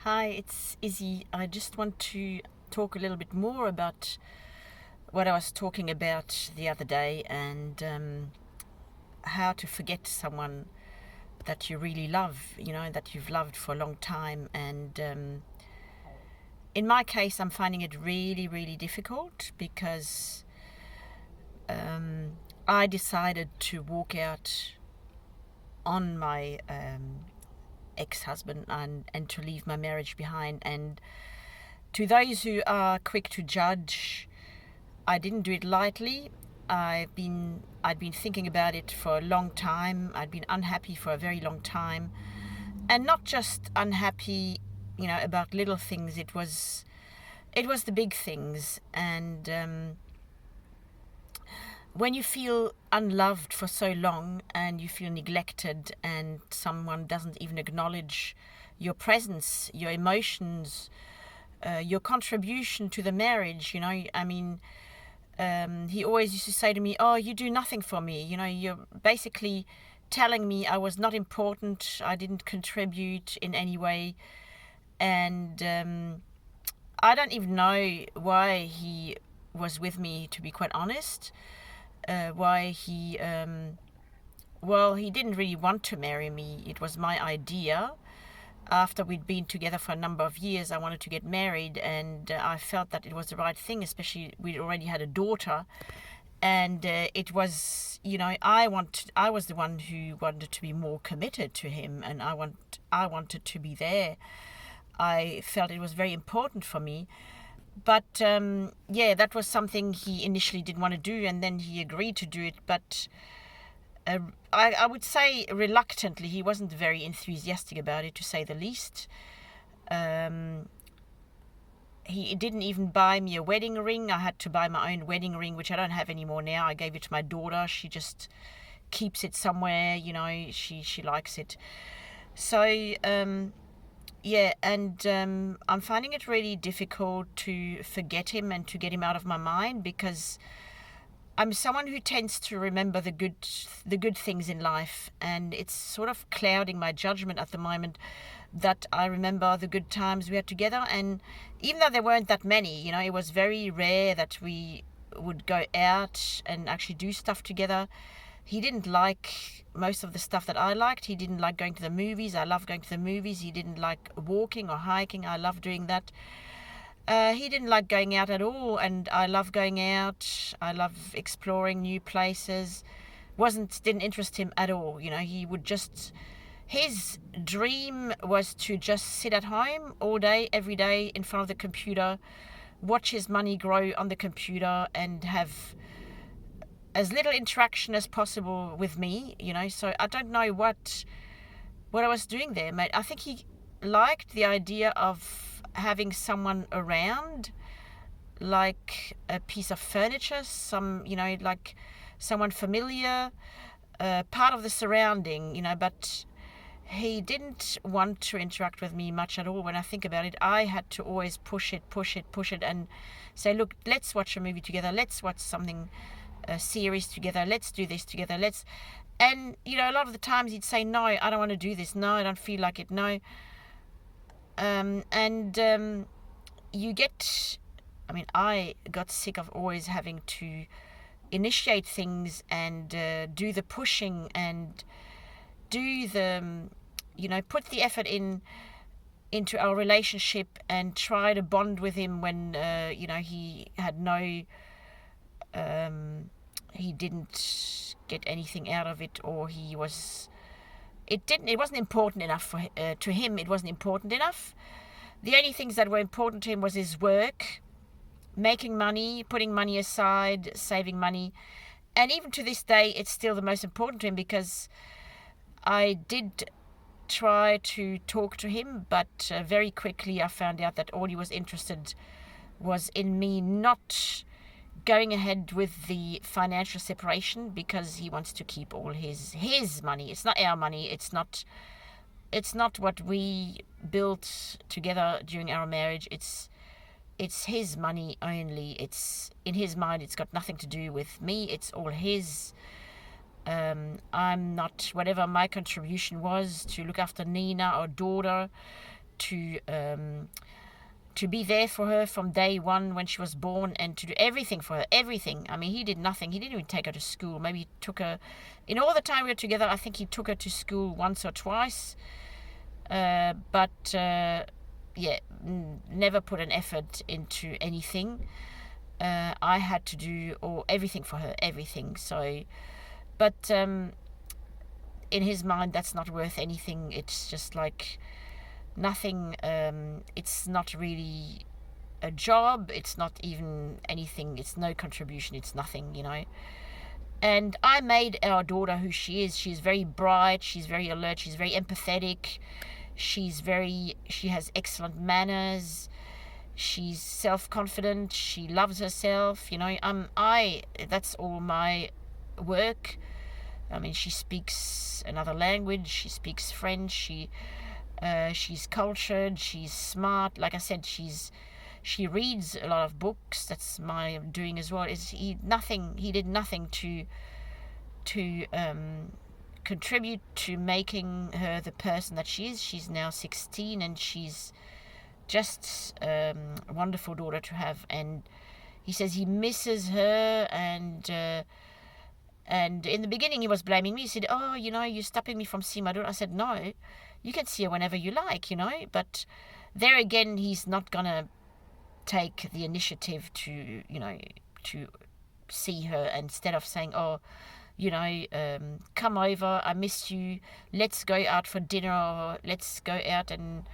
Hi, it's Izzy. I just want to talk a little bit more about what I was talking about the other day and how to forget someone that you really love, that you've loved for a long time. And in my case, I'm finding it really, really difficult because I decided to walk out on my ex-husband and to leave my marriage behind. And to those who are quick to judge, I didn't do it lightly. I'd been thinking about it for a long time. I'd been unhappy for a very long time, and not just unhappy, about little things. It was the big things. And when you feel unloved for so long and you feel neglected and someone doesn't even acknowledge your presence, your emotions, your contribution to the marriage, he always used to say to me, "Oh, you do nothing for me. You're basically telling me I was not important, I didn't contribute in any way." And I don't even know why he was with me, to be quite honest. Why he didn't really want to marry me. It was my idea. After we'd been together for a number of years, I wanted to get married, and I felt that it was the right thing, especially we'd already had a daughter. And it was, I was the one who wanted to be more committed to him, and I wanted to be there. I felt it was very important for me. But that was something he initially didn't want to do, and then he agreed to do it. But I would say reluctantly. He wasn't very enthusiastic about it, to say the least. He didn't even buy me a wedding ring. I had to buy my own wedding ring, which I don't have anymore now. I gave it to my daughter. She just keeps it somewhere, she likes it. So, I'm finding it really difficult to forget him and to get him out of my mind, because I'm someone who tends to remember the good things in life, and it's sort of clouding my judgment at the moment that I remember the good times we had together. And even though there weren't that many, it was very rare that we would go out and actually do stuff together. He didn't like most of the stuff that I liked. He didn't like going to the movies. I love going to the movies. He didn't like walking or hiking. I love doing that. He didn't like going out at all, and I love going out. I love exploring new places. Didn't interest him at all. He would just, his dream was to just sit at home all day, every day, in front of the computer, watch his money grow on the computer, and have as little interaction as possible with me. So I don't know what I was doing there, mate. I think he liked the idea of having someone around, like a piece of furniture, like someone familiar, part of the surrounding, but he didn't want to interact with me much at all. When I think about it, I had to always push it, and say, "Look, let's watch a movie together, let's watch something, a series together, let's do this together, and a lot of the times he'd say, "No, I don't want to do this, no, I don't feel like it, no." I got sick of always having to initiate things and do the pushing and do the, put the effort into our relationship and try to bond with him when, he had no, he didn't get anything out of it, or it wasn't important enough to him. It wasn't important enough. The only things that were important to him was his work, making money, putting money aside, saving money. And even to this day, it's still the most important to him, because I did try to talk to him, but very quickly I found out that all he was interested was in me not going ahead with the financial separation, because he wants to keep all his money. It's not our money. It's not what we built together during our marriage. It's his money only. It's in his mind. It's got nothing to do with me. It's all his. I'm not, whatever my contribution was to look after Nina, our daughter, to be there for her from day one when she was born, and to do everything for her, everything. I mean, he did nothing. He didn't even take her to school. Maybe he took her, in all the time we were together, I think he took her to school once or twice. But never put an effort into anything. I had to do everything for her, everything. So, but in his mind, that's not worth anything. It's just like nothing. It's not really a job. It's not even anything. It's no contribution. It's nothing, And I made our daughter who she is. She's very bright. She's very alert. She's very empathetic. She has excellent manners. She's self-confident. She loves herself. That's all my work. I mean, she speaks another language. She speaks French. She's cultured. She's smart. Like I said, she reads a lot of books. That's my doing as well. He did nothing to contribute to making her the person that she is. She's now 16, and she's just a wonderful daughter to have. And he says he misses her, and in the beginning he was blaming me. He said, "Oh, you're stopping me from seeing my daughter." I said, "No, you can see her whenever you like, But there again, he's not gonna take the initiative to see her, instead of saying, "Oh, come over, I miss you, let's go out for dinner, or let's go out and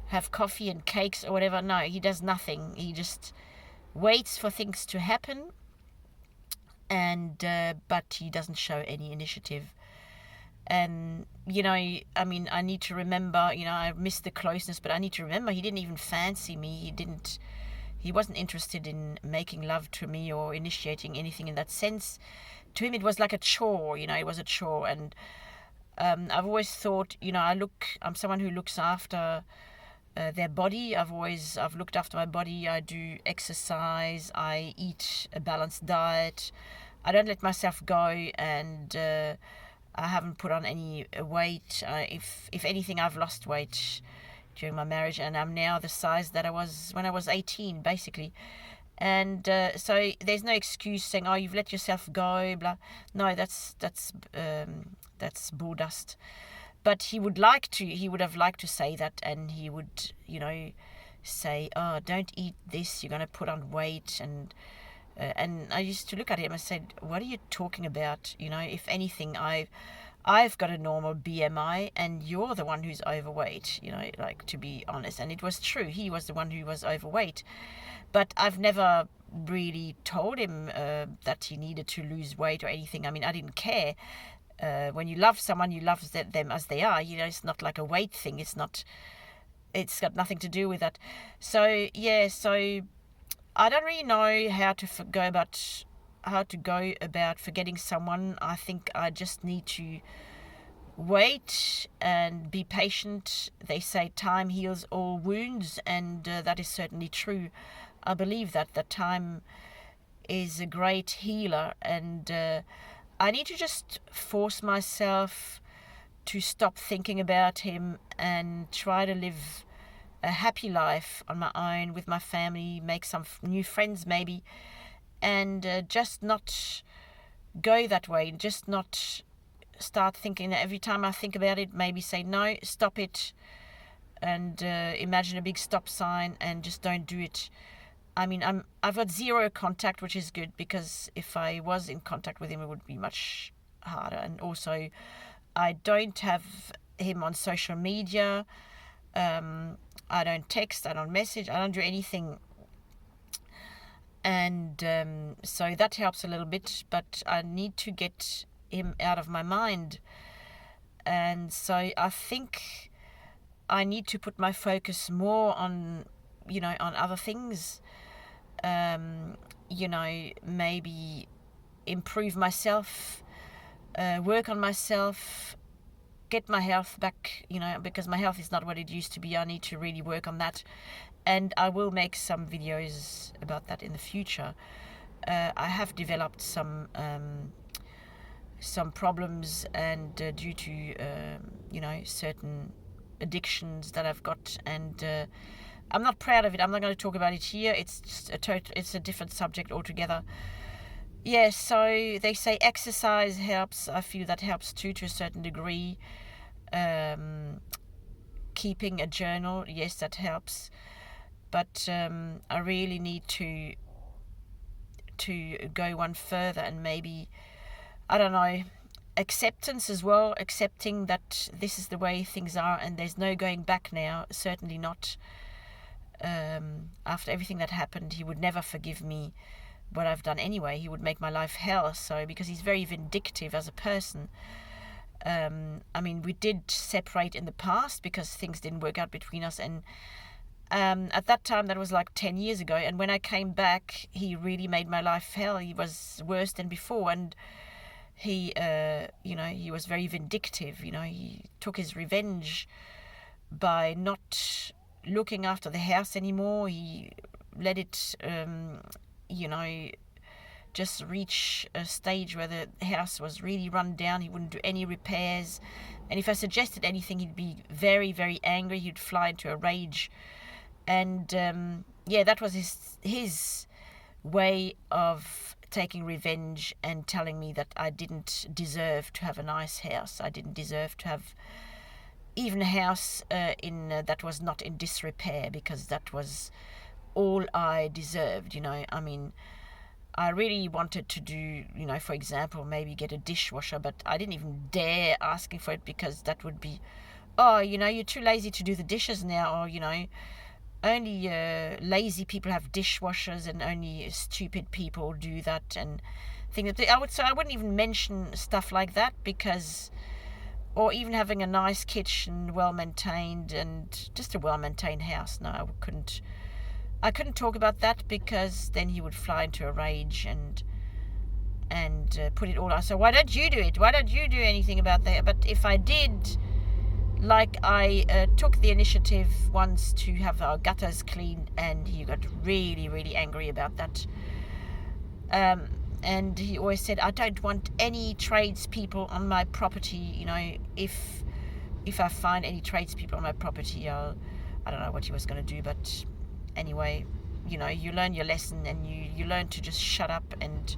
have coffee and cakes," or whatever. No, he does nothing. He just waits for things to happen, and but he doesn't show any initiative. And I mean, I need to remember, I miss the closeness, but I need to remember he didn't even fancy me. He wasn't interested in making love to me or initiating anything in that sense. To him, it was like a chore. It was a chore. And I've always thought, I'm someone who looks after their body. I've looked after my body. I do exercise. I eat a balanced diet. I don't let myself go, and I haven't put on any weight. If anything, I've lost weight during my marriage, and I'm now the size that I was when I was 18, basically. And so there's no excuse saying, "Oh, you've let yourself go," blah. No, that's bull dust. But he would have liked to say that, and he would, say, "Oh, don't eat this. You're going to put on weight." And I used to look at him and said, "What are you talking about? If anything, I've got a normal BMI, and you're the one who's overweight, like, to be honest." And it was true. He was the one who was overweight. But I've never really told him that he needed to lose weight or anything. I mean, I didn't care. When you love someone, you love them as they are. It's not like a weight thing. It's got nothing to do with that. So, yeah, I don't really know how to go about forgetting someone. I think I just need to wait and be patient. They say time heals all wounds, and that is certainly true. I believe that time is a great healer, and I need to just force myself to stop thinking about him and try to live a happy life on my own with my family, make some new friends maybe, and just not go that way, just not start thinking that every time I think about it, maybe say, "No, stop it," and imagine a big stop sign and just don't do it. I mean, I've got zero contact, which is good, because if I was in contact with him, it would be much harder. And also, I don't have him on social media. I don't text, I don't message, I don't do anything. And so that helps a little bit, but I need to get him out of my mind. And so I think I need to put my focus more on, on other things. Maybe improve myself, work on myself, get my health back, because my health is not what it used to be. I need to really work on that. And I will make some videos about that in the future. I have developed some problems, and due to certain addictions that I've got, and I'm not proud of it. I'm not going to talk about it here. It's just it's a different subject altogether. Yeah, so they say exercise helps. I feel that helps too, to a certain degree. Keeping a journal, yes, that helps. But I really need to go one further, and maybe, I don't know, acceptance as well, accepting that this is the way things are and there's no going back now, certainly not. After everything that happened, he would never forgive me what I've done anyway. He would make my life hell, so, because he's very vindictive as a person. I mean, we did separate in the past because things didn't work out between us, and at that time, that was like 10 years ago, and when I came back, he really made my life hell. He was worse than before, and he he was very vindictive. He took his revenge by not looking after the house anymore. He let it just reach a stage where the house was really run down. He wouldn't do any repairs, and if I suggested anything, he'd be very, very angry. He'd fly into a rage, and that was his way of taking revenge and telling me that I didn't deserve to have a nice house. I didn't deserve to have even a house that was not in disrepair, because that was all I deserved. I mean, I really wanted to do, for example, maybe get a dishwasher, but I didn't even dare asking for it, because that would be, you're too lazy to do the dishes now, or, only lazy people have dishwashers, and only stupid people do that, and things that I wouldn't even mention stuff like that, because, or even having a nice kitchen, well maintained, and just a well maintained house. No, I couldn't talk about that, because then he would fly into a rage and put it all on. So why don't you do it? Why don't you do anything about that? But if I did, like, I took the initiative once to have our gutters cleaned, and he got really, really angry about that. And he always said, I don't want any tradespeople on my property. If I find any tradespeople on my property, I don't know what he was going to do, but anyway, you learn your lesson, and you learn to just shut up and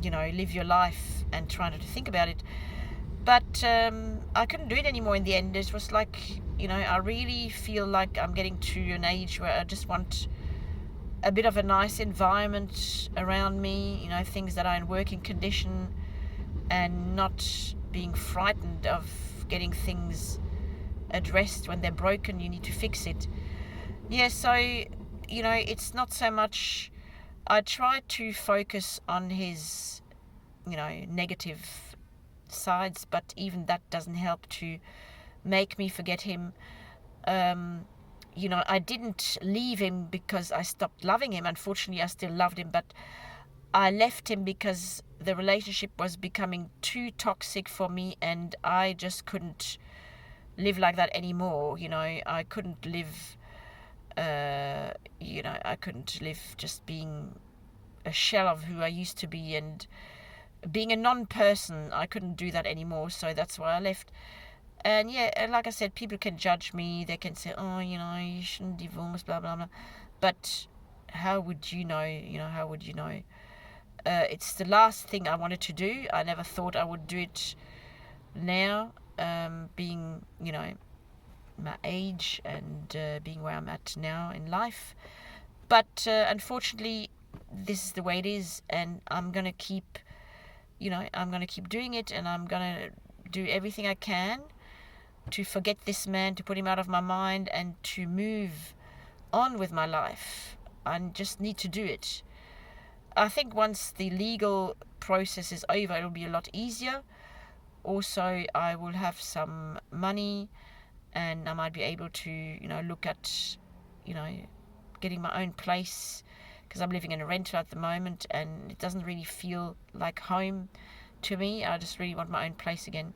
live your life and try not to think about it. But I couldn't do it anymore in the end. It was like, I really feel like I'm getting to an age where I just want a bit of a nice environment around me, things that are in working condition, and not being frightened of getting things addressed when they're broken. You need to fix it. Yeah, so, it's not so much, I try to focus on his, negative sides, but even that doesn't help to make me forget him. I didn't leave him because I stopped loving him. Unfortunately, I still loved him, but I left him because the relationship was becoming too toxic for me, and I just couldn't live like that anymore. I couldn't live I couldn't live just being a shell of who I used to be, and being a non-person. I couldn't do that anymore, so that's why I left. And like I said, people can judge me. They can say, you shouldn't divorce, blah, blah, blah. But how would you know? How would you know? It's the last thing I wanted to do. I never thought I would do it now, being, my age, and being where I'm at now in life. But unfortunately, this is the way it is, and I'm going to keep doing it, and I'm going to do everything I can to forget this man, to put him out of my mind, and to move on with my life. I just need to do it. I think once the legal process is over, it'll be a lot easier. Also, I will have some money, and I might be able to, look at, getting my own place, because I'm living in a rental at the moment, and it doesn't really feel like home to me. I just really want my own place again.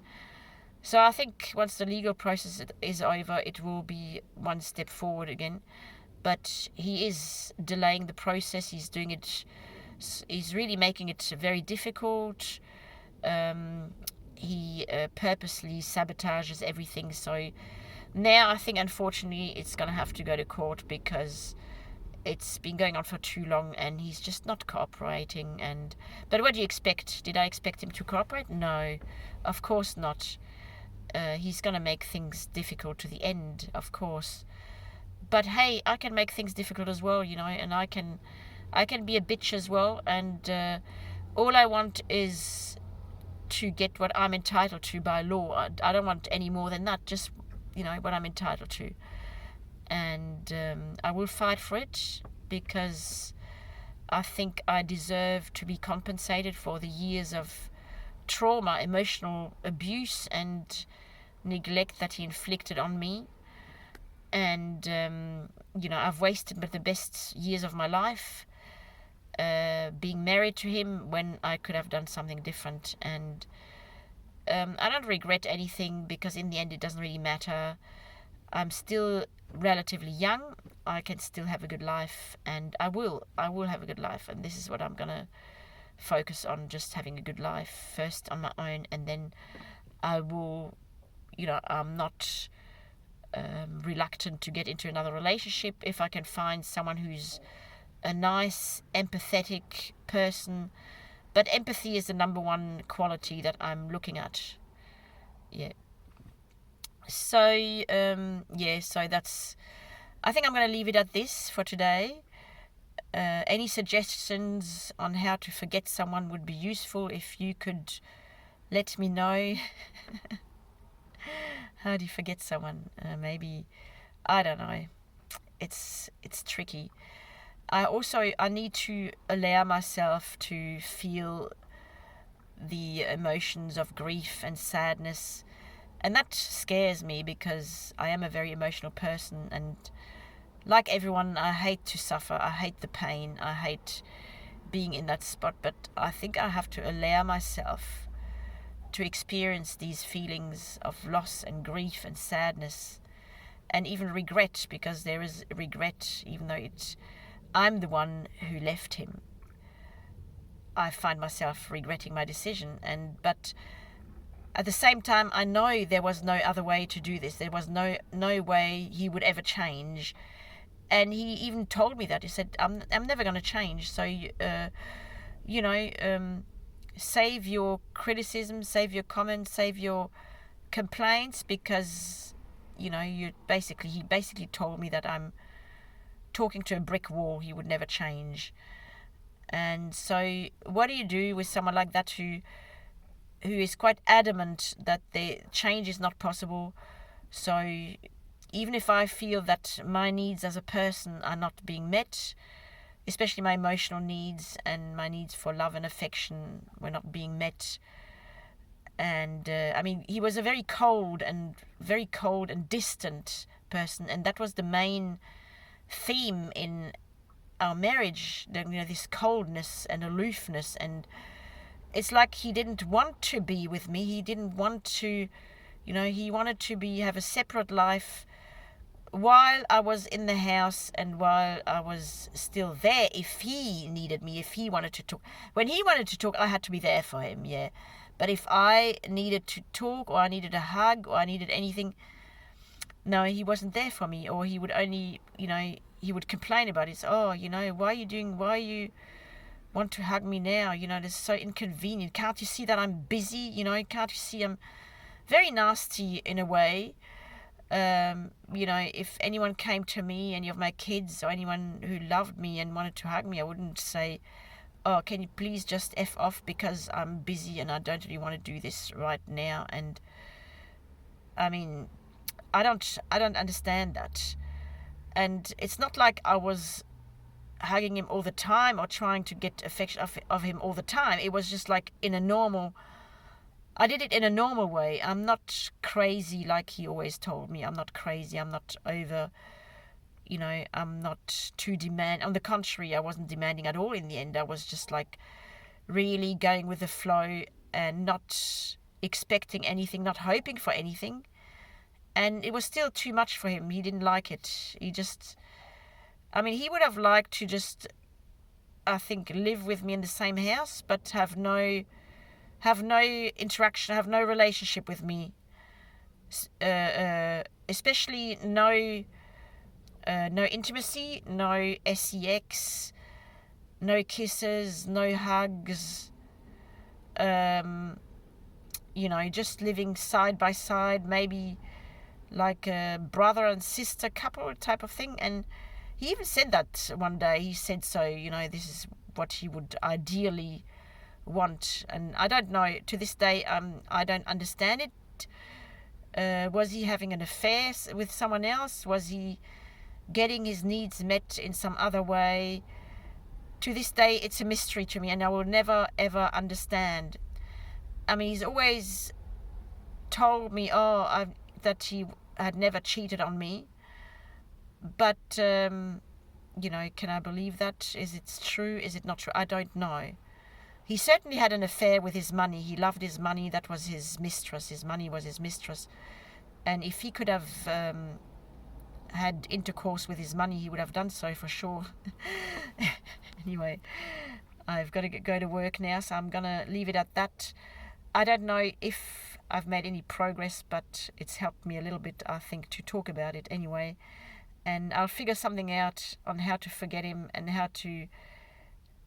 So I think once the legal process is over, it will be one step forward again. But he is delaying the process. He's doing it. He's really making it very difficult. he purposely sabotages everything. So now I think, unfortunately, it's going to have to go to court because it's been going on for too long and he's just not cooperating. But what do you expect? Did I expect him to cooperate? No, of course not. He's going to make things difficult to the end, of course. But hey, I can make things difficult as well, and I can be a bitch as well. And all I want is to get what I'm entitled to by law. I don't want any more than that, just what I'm entitled to. And I will fight for it because I think I deserve to be compensated for the years of trauma, emotional abuse and neglect that he inflicted on me. And I've wasted the best years of my life being married to him when I could have done something different. And I don't regret anything because in the end it doesn't really matter. I'm still relatively young. I can still have a good life, and I will have a good life. And this is what I'm gonna focus on, just having a good life first on my own, and then I will, I'm not reluctant to get into another relationship if I can find someone who's a nice, empathetic person. But empathy is the number one quality that I'm looking at. Yeah. So, so that's... I think I'm going to leave it at this for today. Any suggestions on how to forget someone would be useful if you could let me know. How do you forget someone? Maybe, I don't know. It's tricky. I need to allow myself to feel the emotions of grief and sadness. And that scares me because I am a very emotional person, and like everyone, I hate to suffer. I hate the pain. I hate being in that spot. But I think I have to allow myself to experience these feelings of loss and grief and sadness and even regret, because there is regret, even though I'm the one who left him. I find myself regretting my decision, but at the same time, I know there was no other way to do this. There was no way he would ever change. And he even told me that. He said, I'm never going to change. So, save your criticism, save your comments, save your complaints, because, he basically told me that I'm talking to a brick wall. He would never change. And so what do you do with someone like that who is quite adamant that the change is not possible? So even if I feel that my needs as a person are not being met, especially my emotional needs and my needs for love and affection were not being met. And he was a very cold and distant person, and that was the main theme in our marriage. This coldness and aloofness, and it's like he didn't want to be with me. He didn't want to, he wanted to have a separate life while I was in the house and while I was still there. If he needed me, if he wanted to talk. When he wanted to talk, I had to be there for him, yeah. But if I needed to talk, or I needed a hug, or I needed anything, no, he wasn't there for me. Or he would only, he would complain about it. Why you want to hug me now? This is so inconvenient. Can't you see that I'm busy? Can't you see I'm very nasty in a way? If anyone came to me, any of my kids or anyone who loved me and wanted to hug me, I wouldn't say, oh, can you please just F off because I'm busy and I don't really want to do this right now. And I don't understand that. And it's not like I was hugging him all the time or trying to get affection of him all the time. It was just like I did it in a normal way. I'm not crazy like he always told me. I'm not crazy. I'm not over, I'm not too demanding. On the contrary, I wasn't demanding at all in the end. I was just like really going with the flow and not expecting anything, not hoping for anything. And it was still too much for him. He didn't like it. He would have liked to just, I think, live with me in the same house, but have no have no interaction, have no relationship with me, especially no intimacy, no sex, no kisses, no hugs, just living side by side, maybe like a brother and sister couple type of thing. And he even said that one day. He said, so, this is what he would ideally want. And I don't know, to this day, I don't understand it. Was he having an affair with someone else? Was he getting his needs met in some other way? To this day, it's a mystery to me, and I will never, ever understand. I mean, he's always told me, that he had never cheated on me. But, can I believe that? Is it true? Is it not true? I don't know. He certainly had an affair with his money. He loved his money. That was his mistress. His money was his mistress. And if he could have had intercourse with his money, he would have done so for sure. Anyway, I've got to go to work now, so I'm going to leave it at that. I don't know if I've made any progress, but it's helped me a little bit, I think, to talk about it anyway. And I'll figure something out on how to forget him and how to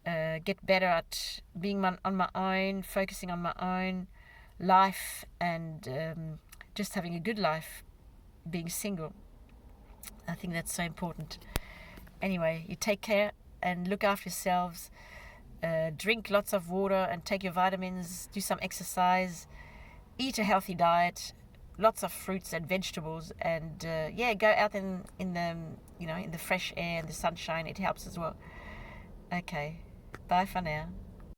get better at being on my own, focusing on my own life, and just having a good life, being single. I think that's so important. Anyway, you take care and look after yourselves. Drink lots of water and take your vitamins. Do some exercise. Eat a healthy diet. Lots of fruits and vegetables. And go out in the fresh air and the sunshine. It helps as well. Okay. Bye for now.